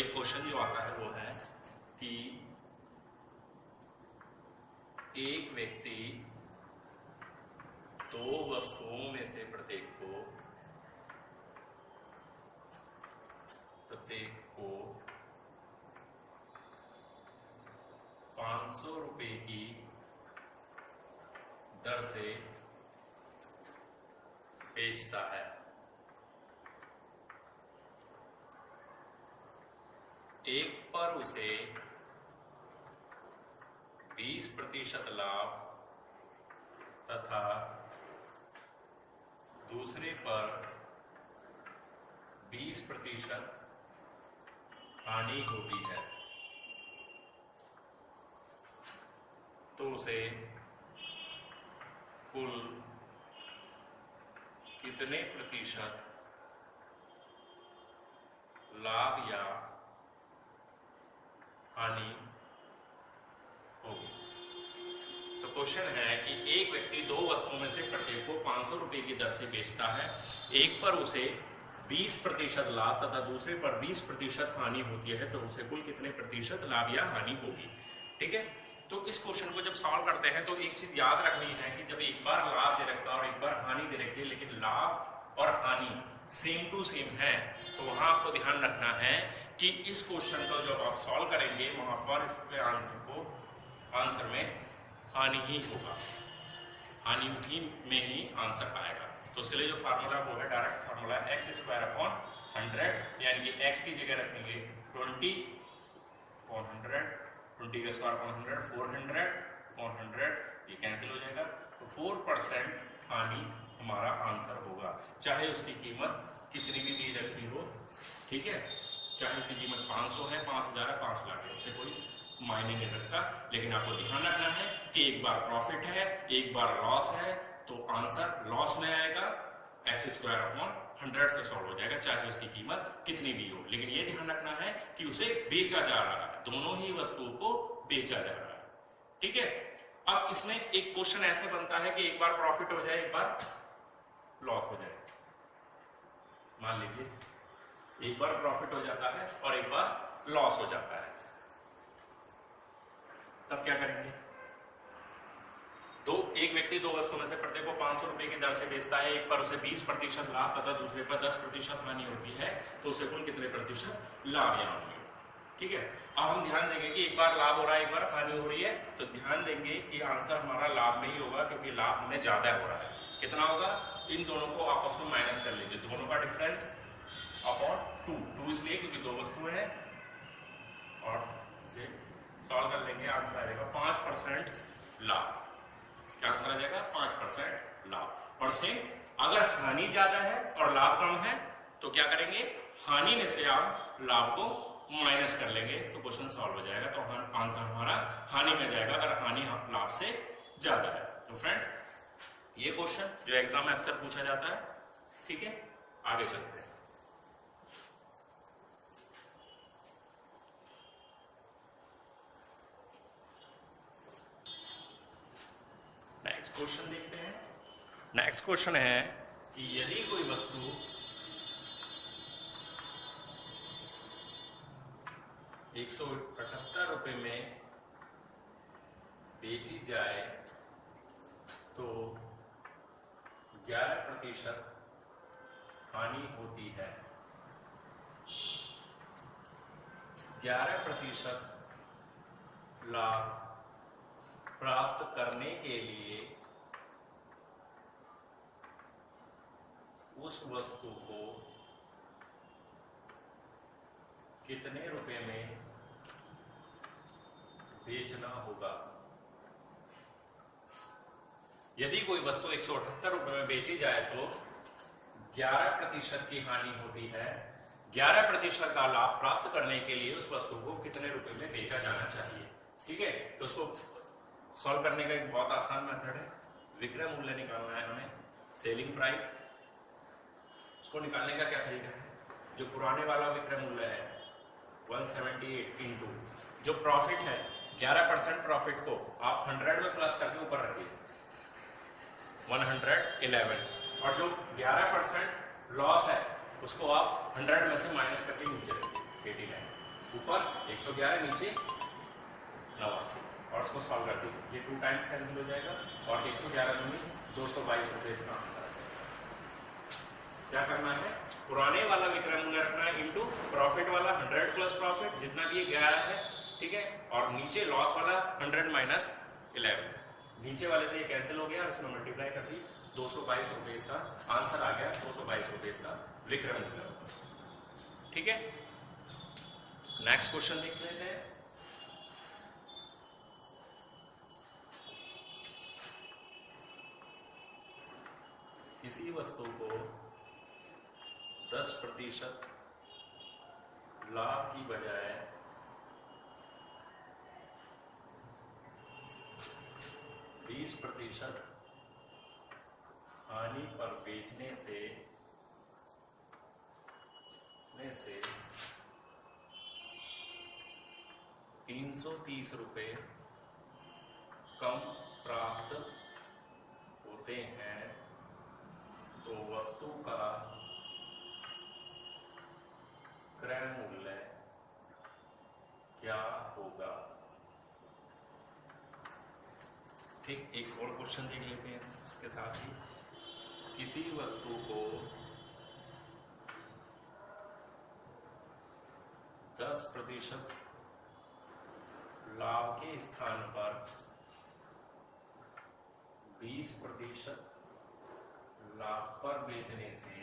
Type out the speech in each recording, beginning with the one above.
एक क्वेश्चन जो आता है वो है कि एक व्यक्ति दो वस्तुओं में से प्रत्येक को 500 रुपए की दर से बेचता है। एक पर उसे 20% लाभ तथा दूसरे पर 20% हानि होती है, तो उसे कुल कितने प्रतिशत लाभ या हानि होगी। तो क्वेश्चन है कि एक व्यक्ति दो वस्तुओं में से प्रत्येक को 500 रुपए की दर से बेचता है। एक पर उसे 20% लाभ तथा दूसरे पर 20% हानि होती है, तो उसे कुल कितने प्रतिशत लाभ या हानि होगी। ठीक है, तो इस क्वेश्चन को जब सॉल्व करते हैं तो एक चीज याद रखनी है कि जब एक बार लाभ दे रखा है और एक बार हानि दे रखी है, लेकिन लाभ और हानि सेम टू सेम है, तो वहां आपको ध्यान रखना है कि इस क्वेश्चन को जब आप सॉल्व करेंगे वहां पर इसके आंसर में हानि ही होगा, हानि ही में ही आंसर आएगा। तो इसके लिए जो फार्मूला वो है डायरेक्ट फार्मूला है x²/100, यानी कि x की जगह रखेंगे 20/100, 20 का स्क्वायर 100, 400, ये कैंसिल हो जाएगा। तो 4% हानि हमारा आंसर होगा, चाहे उसकी कीमत कितनी भी दी रखी हो। ठीक है, चाहे उसकी कीमत 500 है, 5000 है, 5 लाख है, इससे कोई मायने नहीं रखता। लेकिन आपको ध्यान रखना है कि एक बार प्रॉफिट है, एक बार लॉस है, तो आंसर लॉस में आएगा, x² 100 से सॉल्व हो जाएगा, चाहे उसकी कीमत कितनी भी हो। लेकिन ये ध्यान रखना है कि उसे बेचा जा रहा है, दोनों ही वस्तुओं को बेचा जा रहा है। ठीक है, अब इसमें एक क्वेश्चन ऐसे बनता है कि एक बार प्रॉफिट हो जाए, एक बार लॉस हो जाए। मान लीजिए एक बार प्रॉफिट हो जाता है और एक बार लॉस हो जाता है, तब क्या करेंगे। एक व्यक्ति दो वस्तुओं में से प्रत्येक को 500 रुपए की दर से बेचता है। एक पर उसे 20% लाभ तथा दूसरे पर 10% हानि होती है, तो उसे कुल कितने प्रतिशत लाभ या हानि। ठीक है, अब हम ध्यान देंगे कि एक बार लाभ हो रहा है, एक बार हानि हो रही है, तो ध्यान देंगे कि आंसर हमारा लाभ में ही होगा, क्योंकि लाभ हमें ज्यादा हो रहा है। कितना होगा, इन दोनों को आपस में माइनस कर लीजिए, दोनों का डिफरेंस अपॉन 2 इसलिए क्योंकि दो वस्तुएं हैं, और इसे सॉल्व कर लेंगे, आंसर आ जाएगा 5% लाभ। क्या आंसर आ जाएगा, 5% लाभ। और सेम अगर हानि ज्यादा है और लाभ कम है तो क्या करेंगे, हानि में से आप लाभ को माइनस कर लेंगे, तो क्वेश्चन सॉल्व हो जाएगा। तो आंसर हमारा हानि में जाएगा अगर हानि लाभ से ज्यादा है। तो फ्रेंड्स, ये क्वेश्चन जो एग्जाम में अक्सर पूछा जाता है। ठीक है, आगे चलते हैं। नेक्स्ट क्वेश्चन देखते हैं। नेक्स्ट क्वेश्चन है कि यदि कोई वस्तु 178 रुपए में बेची जाए तो 11% हानि होती है। 11% लाभ प्राप्त करने के लिए उस वस्तु को कितने रुपए में बेचना होगा। यदि कोई वस्तु 178 रुपए में बेची जाए तो 11% की हानि होती है। 11% का लाभ प्राप्त करने के लिए उस वस्तु को कितने रुपए में बेचा जाना चाहिए। ठीक है, तो उसको सॉल्व करने का एक बहुत आसान मेथड है, विक्रय मूल्य निकालना है हमें, सेलिंग प्राइस। उसको निकालने का क्या तरीका है, जो पुराने वाला विक्रय मूल्य है 178 इंटू जो प्रॉफिट है 11% प्रॉफिट को आप 100 में प्लस करके ऊपर रखिए 111, और जो 11% लॉस है उसको आप 100 में से माइनस करके नीचे रखिए 89। ऊपर 111 नीचे 89 और उसको सॉल्व कर दीजिए, ये 2 टाइम्स कैंसिल हो जाएगा और 111 में 222 रुपए इसका आंसर आ जाएगा। क्या करना है, पुराने वाला विक्रय मूल्य रखना है इंटू प्रॉफिट वाला 100 प्लस प्रॉफिट जितना भी ये गया है, ठीक है, और नीचे लॉस वाला 100 माइनस 11, नीचे वाले से ये कैंसिल हो गया और इसमें मल्टीप्लाई कर दी, 222 रुपए इसका आंसर आ गया, 222 रुपए इसका विक्रय मूल्य। ठीक है, नेक्स्ट क्वेश्चन देख लेते हैं। किसी वस्तु को 10% लाभ की बजाय 20% हानि पर बेचने से 330 रुपए कम प्राप्त होते हैं तो वस्तु का क्रय मूल्य क्या होगा। ठीक, एक और क्वेश्चन देख लेते हैं इसके साथ ही। किसी वस्तु को 10% लाभ के स्थान पर 20% लाभ पर बेचने से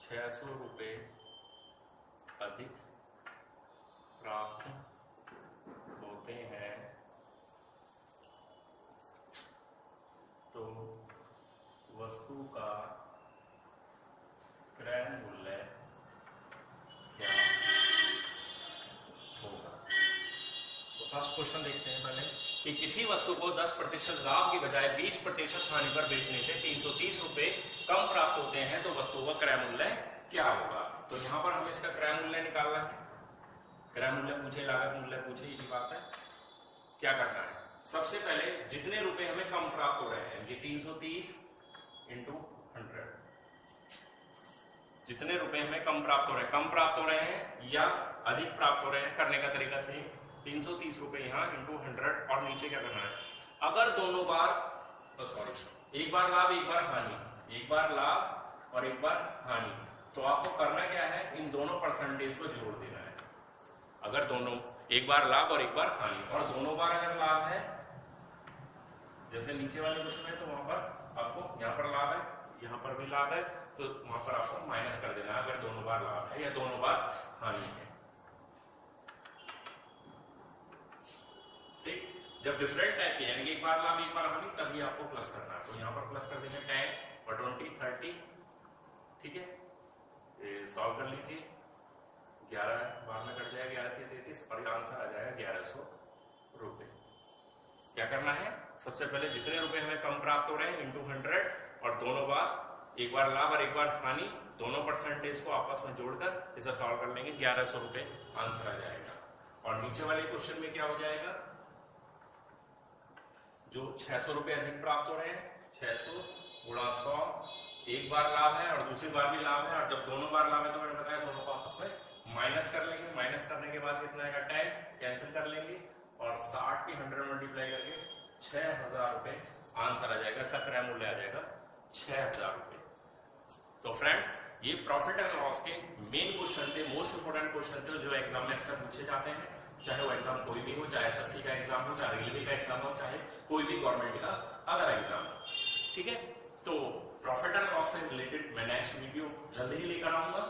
600 रुपए अधिक प्राप्त होते हैं तो वस्तु का क्रय मूल्य क्या होगा। तो फर्स्ट क्वेश्चन देखते हैं पहले कि किसी वस्तु को 10% लाभ की बजाय 20% हानि पर बेचने से 330 रुपए कम प्राप्त होते हैं तो वस्तु का क्रय मूल्य क्या होगा। तो यहाँ पर हमें इसका क्रय मूल्य निकालना है। क्रय मूल्य पूछे, लागत मूल्य पूछे, यही बात है। क्या करना है, सबसे पहले जितने रुपए हमें कम प्राप्त हो रहे हैं, ये 330 इंटू 100, जितने रुपए हमें कम प्राप्त हो रहे हैं या अधिक प्राप्त हो रहे हैं, करने का तरीका सही, 330 रुपए यहाँ इंटू 100 और नीचे क्या करना है, अगर दोनों बार एक बार लाभ एक बार हानि, एक बार लाभ और एक बार हानि, तो आपको करना क्या है, इन दोनों परसेंटेज को जोड़ देना है। अगर दोनों एक बार लाभ और एक बार हानि, और दोनों बार अगर लाभ है जैसे नीचे वाले क्वेश्चन है तो वहां पर आपको यहाँ पर लाभ है, यहाँ पर भी लाभ है, तो वहां पर आपको माइनस कर देना है अगर दोनों बार लाभ है या दोनों बार हानि है। ठीक, जब डिफरेंट टाइप के यानी एक बार लाभ एक बार हानि तभी आपको प्लस करना है, तो यहाँ पर प्लस कर देंगे 10 और 20 30। ठीक है, ये सॉल्व कर लीजिए, 11 बार में कट जाएगा, 11 33 और आंसर आ जाएगा 1100 रुपए। क्या करना है, सबसे पहले जितने रुपए हमें कम प्राप्त हो रहे हैं इंटू 100 और दोनों बार, एक बार लाभ और एक बार हानि, दोनों परसेंटेज को आपस में जोड़कर इसे सॉल्व कर लेंगे, 1100 रुपए आंसर आ जाएगा। और नीचे वाले क्वेश्चन में क्या हो जाएगा, जो 600 रुपए अधिक प्राप्त हो रहे हैं, 600 गुणा 100, एक बार लाभ है और दूसरी बार भी लाभ है, और जब दोनों बार लाभ है तो मैंने बताया दोनों को आपस में माइनस कर लेंगे, माइनस करने के बाद कितना आएगा 10 कैंसिल कर लेंगे और 60 की 100 मल्टीप्लाई करके 6000 रुपए आंसर आ जाएगा, इसका क्रय मूल्य आ जाएगा 6000 रुपए। तो फ्रेंड्स, ये प्रॉफिट एंड लॉस के मेन क्वेश्चन थे, मोस्ट इंपोर्टेंट क्वेश्चन थे जो एग्जाम में अक्सर पूछे जाते हैं, चाहे वो एग्जाम कोई भी हो, चाहे एसएससी का एग्जाम हो, चाहे रेलवे का एग्जाम हो, चाहे कोई भी गवर्नमेंट का अदर एग्जाम हो। ठीक है, तो प्रॉफिट एंड लॉस से रिलेटेड मैं नेक्स्ट वीडियो जल्दी ही लेकर आऊंगा,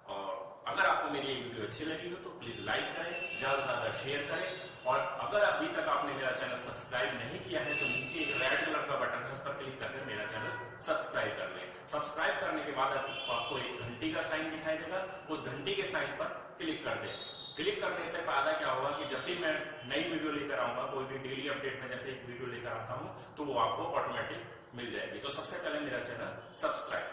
और अगर आपको मेरी ये वीडियो अच्छी लगी हो तो प्लीज लाइक करें, ज्यादा से ज्यादा शेयर करें, और अगर अभी तक आपने मेरा चैनल सब्सक्राइब नहीं किया है तो नीचे एक रेड कलर का बटन है, उस पर क्लिक करके मेरा चैनल सब्सक्राइब कर लें। सब्सक्राइब करने के बाद आपको एक घंटी का साइन दिखाई देगा, उस घंटी के साइन पर क्लिक कर दें। क्लिक करने से फायदा क्या होगा कि जब भी मैं नई वीडियो लेकर आऊंगा, कोई भी डेली अपडेट में जैसे एक वीडियो लेकर आता हूं, तो वो आपको ऑटोमेटिक मिल जाएगी। तो सबसे पहले मेरा चैनल सब्सक्राइब